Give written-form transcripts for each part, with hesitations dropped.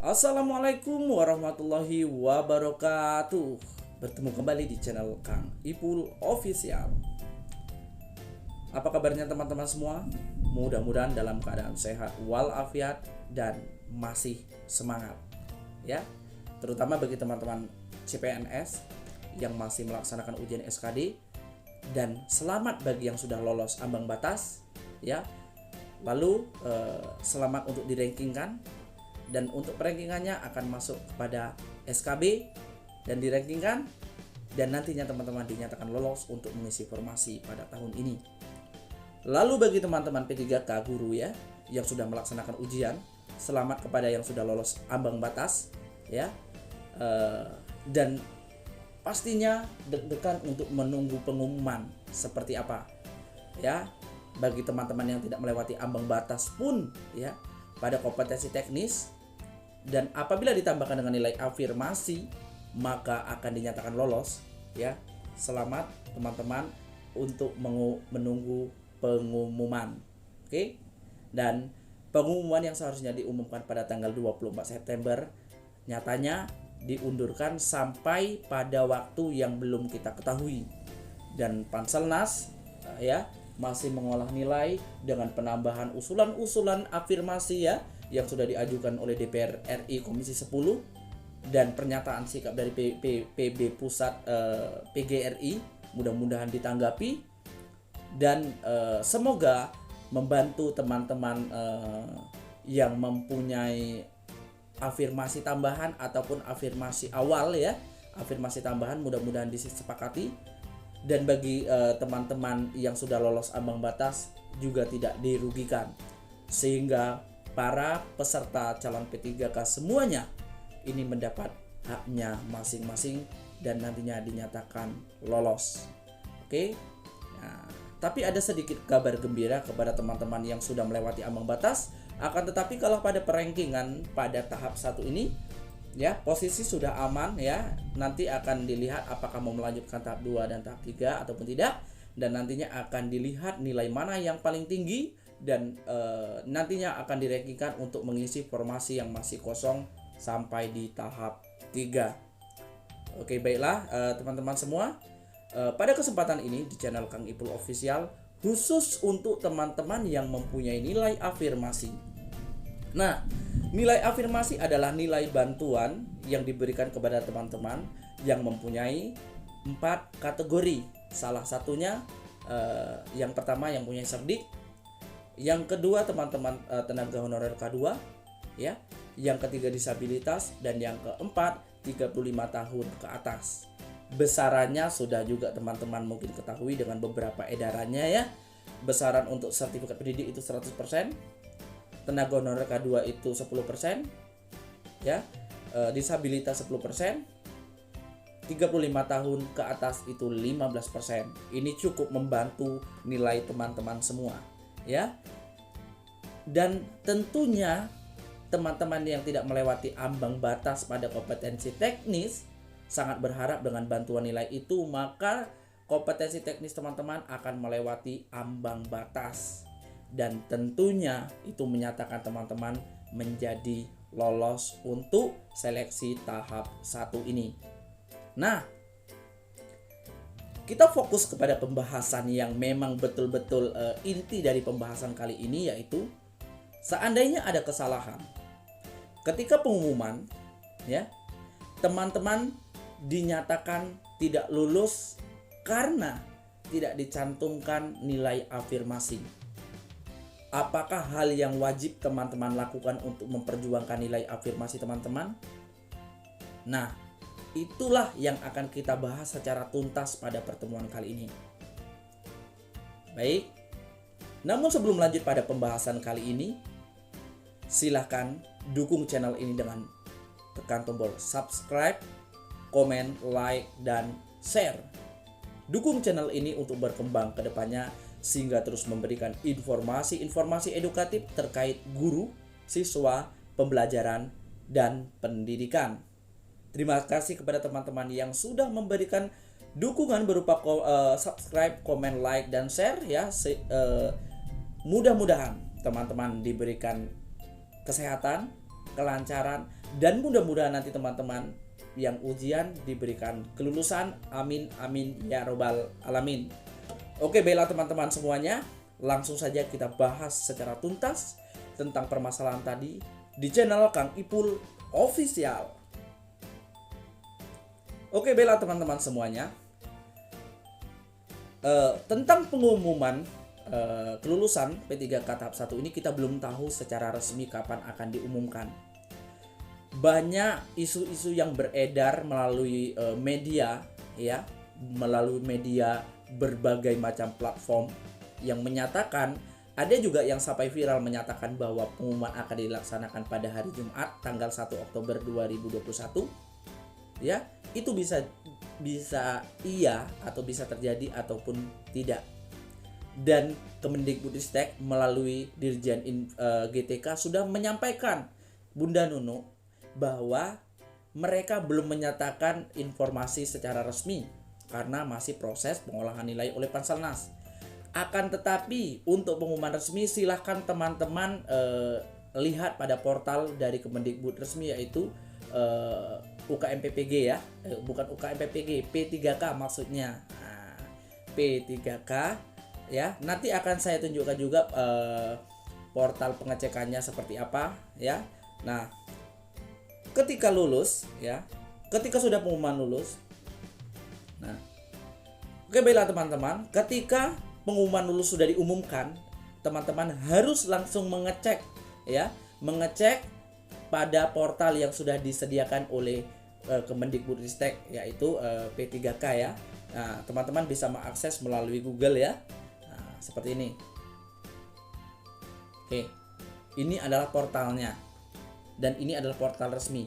Assalamualaikum warahmatullahi wabarakatuh. Bertemu kembali di channel Kang Ipul Official. Apa kabarnya teman-teman semua? Mudah-mudahan dalam keadaan sehat walafiat dan masih semangat ya. Terutama bagi teman-teman CPNS yang masih melaksanakan ujian SKD, dan selamat bagi yang sudah lolos ambang batas ya. Lalu selamat untuk dirankingkan, dan untuk rankingannya akan masuk kepada SKB dan dirankingkan, dan nantinya teman-teman dinyatakan lolos untuk mengisi formasi pada tahun ini. Lalu bagi teman-teman P3K guru ya yang sudah melaksanakan ujian, selamat kepada yang sudah lolos ambang batas ya. Dan pastinya deg-degan untuk menunggu pengumuman seperti apa ya. Bagi teman-teman yang tidak melewati ambang batas pun ya, pada kompetensi teknis, dan apabila ditambahkan dengan nilai afirmasi maka akan dinyatakan lolos ya. Selamat teman-teman untuk menunggu pengumuman. Oke. Dan pengumuman yang seharusnya diumumkan pada tanggal 24 September nyatanya diundurkan sampai pada waktu yang belum kita ketahui. Dan Panselnas ya masih mengolah nilai dengan penambahan usulan-usulan afirmasi ya yang sudah diajukan oleh DPR RI Komisi 10, dan pernyataan sikap dari PB Pusat PGRI mudah-mudahan ditanggapi, dan semoga membantu teman-teman yang mempunyai afirmasi tambahan ataupun afirmasi awal ya. Afirmasi tambahan mudah-mudahan disepakati, dan bagi teman-teman yang sudah lolos ambang batas juga tidak dirugikan, sehingga para peserta calon P3K semuanya ini mendapat haknya masing-masing dan nantinya dinyatakan lolos. Oke. Nah, tapi ada sedikit kabar gembira kepada teman-teman yang sudah melewati ambang batas. Akan tetapi kalau pada perankingan pada tahap 1 ini ya, posisi sudah aman ya. Nanti akan dilihat apakah mau melanjutkan tahap 2 dan tahap 3 ataupun tidak, dan nantinya akan dilihat nilai mana yang paling tinggi, dan nantinya akan dirankingkan untuk mengisi formasi yang masih kosong sampai di tahap 3. Oke, baiklah teman-teman semua, pada kesempatan ini di channel Kang Ipul Official khusus untuk teman-teman yang mempunyai nilai afirmasi. Nah, nilai afirmasi adalah nilai bantuan yang diberikan kepada teman-teman yang mempunyai 4 kategori. Salah satunya yang pertama yang punya cerdik, yang kedua teman-teman tenaga honorer K2 ya, yang ketiga disabilitas, dan yang keempat 35 tahun ke atas. Besarannya sudah juga teman-teman mungkin ketahui dengan beberapa edarannya ya. Besaran untuk sertifikat pendidik itu 100%, tenaga honorer K2 itu 10% ya, disabilitas 10%, 35 tahun ke atas itu 15%. Ini cukup membantu nilai teman-teman semua ya. Dan tentunya teman-teman yang tidak melewati ambang batas pada kompetensi teknis sangat berharap dengan bantuan nilai itu maka kompetensi teknis teman-teman akan melewati ambang batas, dan tentunya itu menyatakan teman-teman menjadi lolos untuk seleksi tahap 1 ini. Nah, kita fokus kepada pembahasan yang memang betul-betul inti dari pembahasan kali ini, yaitu seandainya ada kesalahan ketika pengumuman ya, teman-teman dinyatakan tidak lulus karena tidak dicantumkan nilai afirmasi. Apakah hal yang wajib teman-teman lakukan untuk memperjuangkan nilai afirmasi teman-teman? Nah, itulah yang akan kita bahas secara tuntas pada pertemuan kali ini. Baik, namun sebelum lanjut pada pembahasan kali ini, silahkan dukung channel ini dengan tekan tombol subscribe, komen, like, dan share. Dukung channel ini untuk berkembang ke depannya sehingga terus memberikan informasi-informasi edukatif terkait guru, siswa, pembelajaran, dan pendidikan. Terima kasih kepada teman-teman yang sudah memberikan dukungan berupa subscribe, komen, like, dan share ya. Mudah-mudahan teman-teman diberikan kesehatan, kelancaran, dan mudah-mudahan nanti teman-teman yang ujian diberikan kelulusan. Amin amin ya robbal alamin. Oke, baiklah teman-teman semuanya, langsung saja kita bahas secara tuntas tentang permasalahan tadi di channel Kang Ipul Official. Oke, baiklah teman-teman semuanya, tentang pengumuman kelulusan P3K tahap 1 ini kita belum tahu secara resmi kapan akan diumumkan. Banyak isu-isu yang beredar melalui media, ya, melalui media berbagai macam platform yang menyatakan, ada juga yang sampai viral menyatakan bahwa pengumuman akan dilaksanakan pada hari Jumat tanggal 1 Oktober 2021. Ya, itu bisa iya atau bisa terjadi ataupun tidak. Dan Kemendikbudristek melalui Dirjen GTK sudah menyampaikan, Bunda Nunu, bahwa mereka belum menyatakan informasi secara resmi karena masih proses pengolahan nilai oleh Panselnas. Akan tetapi untuk pengumuman resmi silahkan teman-teman lihat pada portal dari Kemendikbud resmi, yaitu UKMPPG ya, bukan UKMPPG, P3K maksudnya. Nah, P3K ya, nanti akan saya tunjukkan juga portal pengecekannya seperti apa ya. Nah, ketika lulus ya, ketika sudah pengumuman lulus, nah, oke baiklah teman-teman, ketika pengumuman lulus sudah diumumkan, teman-teman harus langsung mengecek ya, mengecek pada portal yang sudah disediakan oleh Kemendikbudristek, yaitu P3K ya. Nah, teman-teman bisa mengakses melalui Google ya. Nah, seperti ini. Oke. Ini adalah portalnya. Dan ini adalah portal resmi.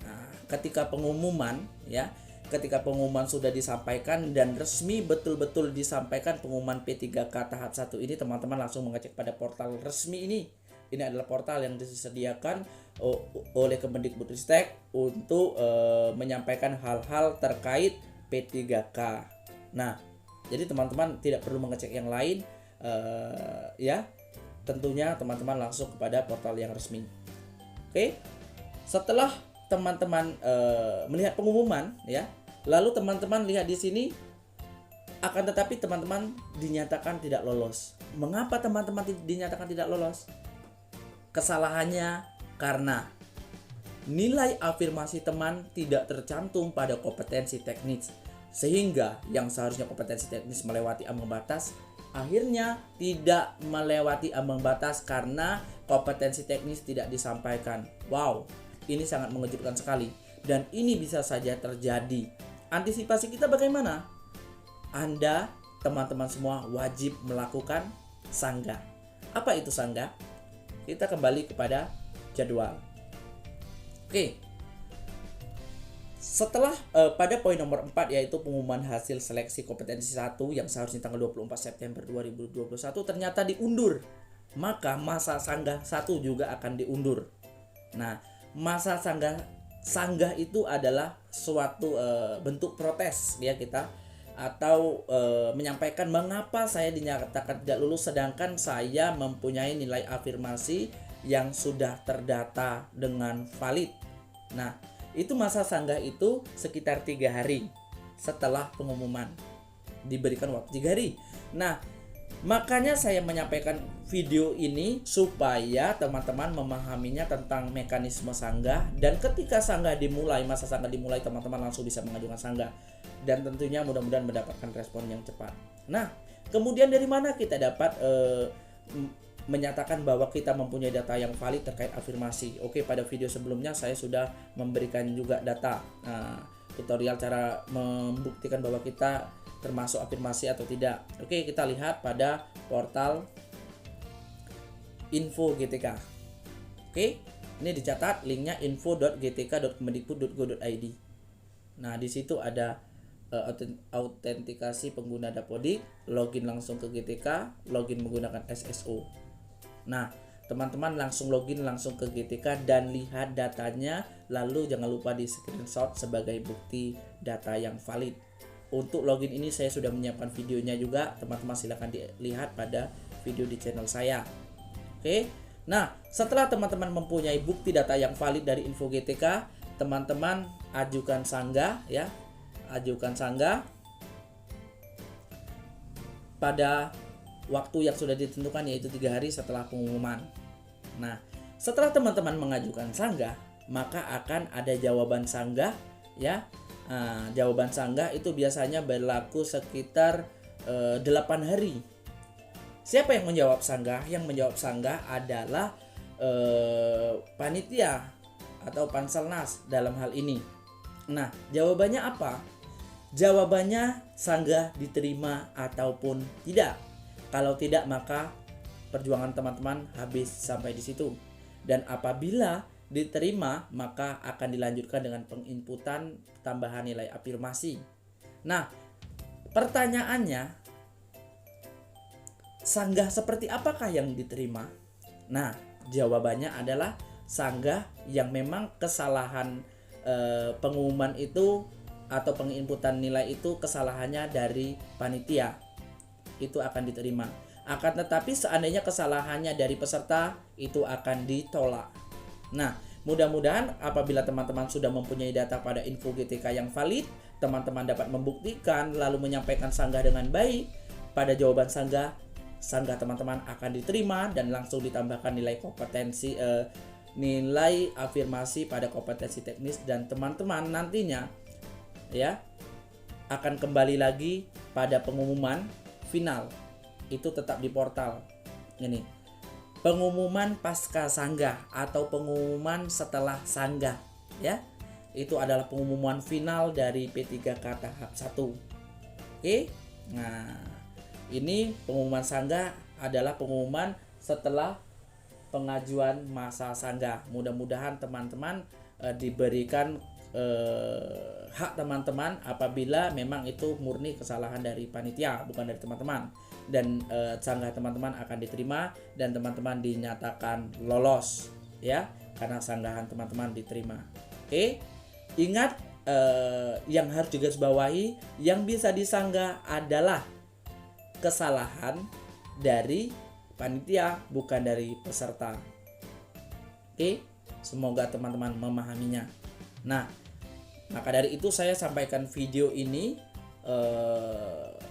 Nah, ketika pengumuman ya, ketika pengumuman sudah disampaikan dan resmi betul-betul disampaikan pengumuman P3K tahap 1 ini, teman-teman langsung mengecek pada portal resmi ini. Ini adalah portal yang disediakan oleh Kemendikbudristek untuk menyampaikan hal-hal terkait P3K. Nah, jadi teman-teman tidak perlu mengecek yang lain ya. Tentunya teman-teman langsung kepada portal yang resmi. Oke. Setelah teman-teman melihat pengumuman ya, lalu teman-teman lihat di sini, akan tetapi teman-teman dinyatakan tidak lolos. Mengapa teman-teman dinyatakan tidak lolos? Kesalahannya karena nilai afirmasi teman tidak tercantum pada kompetensi teknis, sehingga yang seharusnya kompetensi teknis melewati ambang batas akhirnya tidak melewati ambang batas karena kompetensi teknis tidak disampaikan. Wow, ini sangat mengejutkan sekali dan ini bisa saja terjadi. Antisipasi kita bagaimana? Anda, teman-teman semua wajib melakukan sanggah. Apa itu sanggah? Kita kembali kepada jadwal. Oke. Setelah pada poin nomor 4, yaitu pengumuman hasil seleksi kompetensi 1 yang seharusnya tanggal 24 September 2021 ternyata diundur. Maka masa sanggah 1 juga akan diundur. Nah, masa sanggah itu adalah suatu bentuk protes ya kita, atau menyampaikan mengapa saya dinyatakan tidak lulus sedangkan saya mempunyai nilai afirmasi yang sudah terdata dengan valid. Nah, itu masa sanggah itu sekitar 3 hari setelah pengumuman, diberikan waktu 3 hari. Nah, makanya saya menyampaikan video ini supaya teman-teman memahaminya tentang mekanisme sanggah, dan ketika sanggah dimulai, masa sanggah dimulai, teman-teman langsung bisa mengajukan sanggah. Dan tentunya mudah-mudahan mendapatkan respon yang cepat. Nah, kemudian dari mana kita dapat menyatakan bahwa kita mempunyai data yang valid terkait afirmasi? Oke, pada video sebelumnya saya sudah memberikan juga data tutorial cara membuktikan bahwa kita termasuk afirmasi atau tidak. Oke, kita lihat pada portal info GTK. Oke, ini dicatat linknya info.gtk.kemendikbud.go.id. Nah, di situ ada autentikasi pengguna Dapodik, login langsung ke GTK, login menggunakan SSO. Nah, teman-teman langsung login langsung ke GTK dan lihat datanya, lalu jangan lupa di screenshot sebagai bukti data yang valid. Untuk login ini saya sudah menyiapkan videonya juga, teman-teman silahkan dilihat pada video di channel saya. Oke, Nah, setelah teman-teman mempunyai bukti data yang valid dari info GTK, teman-teman ajukan sanggah ya. Ajukan sanggah pada waktu yang sudah ditentukan, yaitu 3 hari setelah pengumuman. Nah, setelah teman-teman mengajukan sanggah, maka akan ada jawaban sanggah ya. Jawaban sanggah itu biasanya berlaku sekitar 8 hari. Siapa yang menjawab sanggah? Yang menjawab sanggah adalah panitia atau Panselnas dalam hal ini. Nah, jawabannya apa? Jawabannya sanggah diterima ataupun tidak. Kalau tidak, maka perjuangan teman-teman habis sampai di situ. Dan apabila diterima, maka akan dilanjutkan dengan penginputan tambahan nilai afirmasi. Nah, pertanyaannya, sanggah seperti apakah yang diterima? Nah, jawabannya adalah sanggah yang memang kesalahan pengumuman itu atau penginputan nilai itu kesalahannya dari panitia, itu akan diterima. Akan tetapi seandainya kesalahannya dari peserta, itu akan ditolak. Nah, mudah-mudahan apabila teman-teman sudah mempunyai data pada info GTK yang valid, teman-teman dapat membuktikan lalu menyampaikan sanggah dengan baik. Pada jawaban sanggah teman-teman akan diterima dan langsung ditambahkan nilai kompetensi nilai afirmasi pada kompetensi teknis, dan teman-teman nantinya ya akan kembali lagi pada pengumuman final. Itu tetap di portal. Ini pengumuman pasca sanggah atau pengumuman setelah sanggah ya. Itu adalah pengumuman final dari P3K tahap 1. Oke. Nah, ini pengumuman sanggah adalah pengumuman setelah pengajuan masa sanggah. Mudah-mudahan teman-teman diberikan hak teman-teman apabila memang itu murni kesalahan dari panitia, bukan dari teman-teman. Dan sanggah teman-teman akan diterima dan teman-teman dinyatakan lolos ya, karena sanggahan teman-teman diterima. Oke. Ingat, yang harus digarisbawahi, yang bisa disanggah adalah kesalahan dari panitia, bukan dari peserta. Oke, semoga teman-teman memahaminya. Nah, maka dari itu saya sampaikan video ini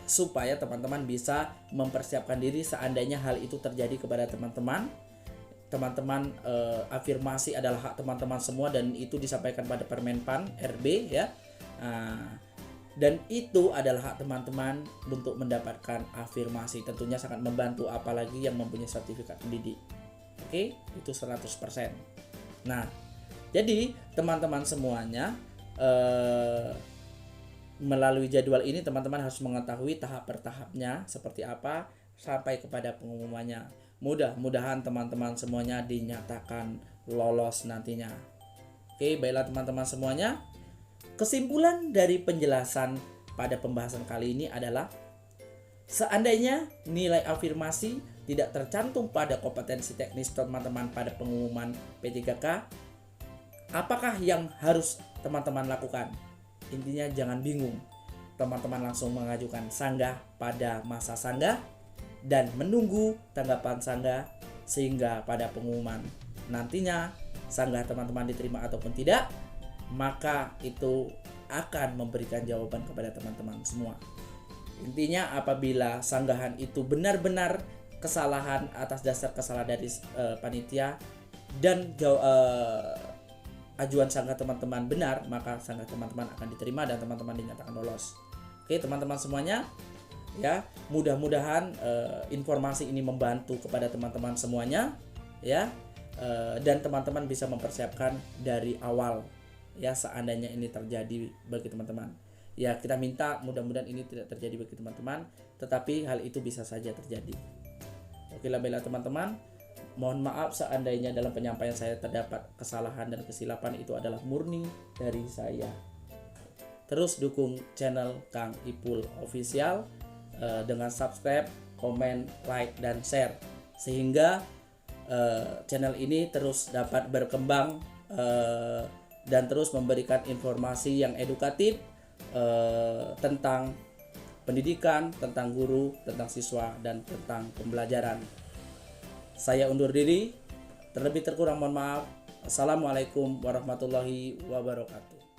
supaya teman-teman bisa mempersiapkan diri seandainya hal itu terjadi kepada teman-teman. Teman-teman, afirmasi adalah hak teman-teman semua dan itu disampaikan pada Permenpan RB ya. Dan itu adalah hak teman-teman untuk mendapatkan afirmasi. Tentunya sangat membantu apalagi yang mempunyai sertifikat pendidik. Oke, itu 100%. Nah, jadi teman-teman semuanya melalui jadwal ini teman-teman harus mengetahui tahap per tahapnya seperti apa sampai kepada pengumumannya. Mudah-mudahan teman-teman semuanya dinyatakan lolos nantinya. Oke, baiklah teman-teman semuanya. Kesimpulan dari penjelasan pada pembahasan kali ini adalah seandainya nilai afirmasi tidak tercantum pada kompetensi teknis teman-teman pada pengumuman P3K, apakah yang harus teman-teman lakukan? Intinya jangan bingung. Teman-teman langsung mengajukan sanggah pada masa sanggah dan menunggu tanggapan sanggah sehingga pada pengumuman nantinya sanggah teman-teman diterima ataupun tidak, maka itu akan memberikan jawaban kepada teman-teman semua. Intinya apabila sanggahan itu benar-benar kesalahan atas dasar kesalahan dari panitia dan ajuan sanggah teman-teman benar, maka sanggah teman-teman akan diterima dan teman-teman dinyatakan lolos. Oke teman-teman semuanya, ya mudah-mudahan informasi ini membantu kepada teman-teman semuanya ya, dan teman-teman bisa mempersiapkan dari awal ya seandainya ini terjadi bagi teman-teman. Ya kita minta mudah-mudahan ini tidak terjadi bagi teman-teman, tetapi hal itu bisa saja terjadi. Oke lah baiklah teman-teman, mohon maaf seandainya dalam penyampaian saya terdapat kesalahan dan kesilapan, itu adalah murni dari saya. Terus dukung channel Kang Ipul Official dengan subscribe, komen, like, dan share sehingga channel ini terus dapat berkembang dan terus memberikan informasi yang edukatif tentang pendidikan, tentang guru, tentang siswa, dan tentang pembelajaran. Saya undur diri. Terlebih terkurang mohon maaf. Assalamualaikum warahmatullahi wabarakatuh.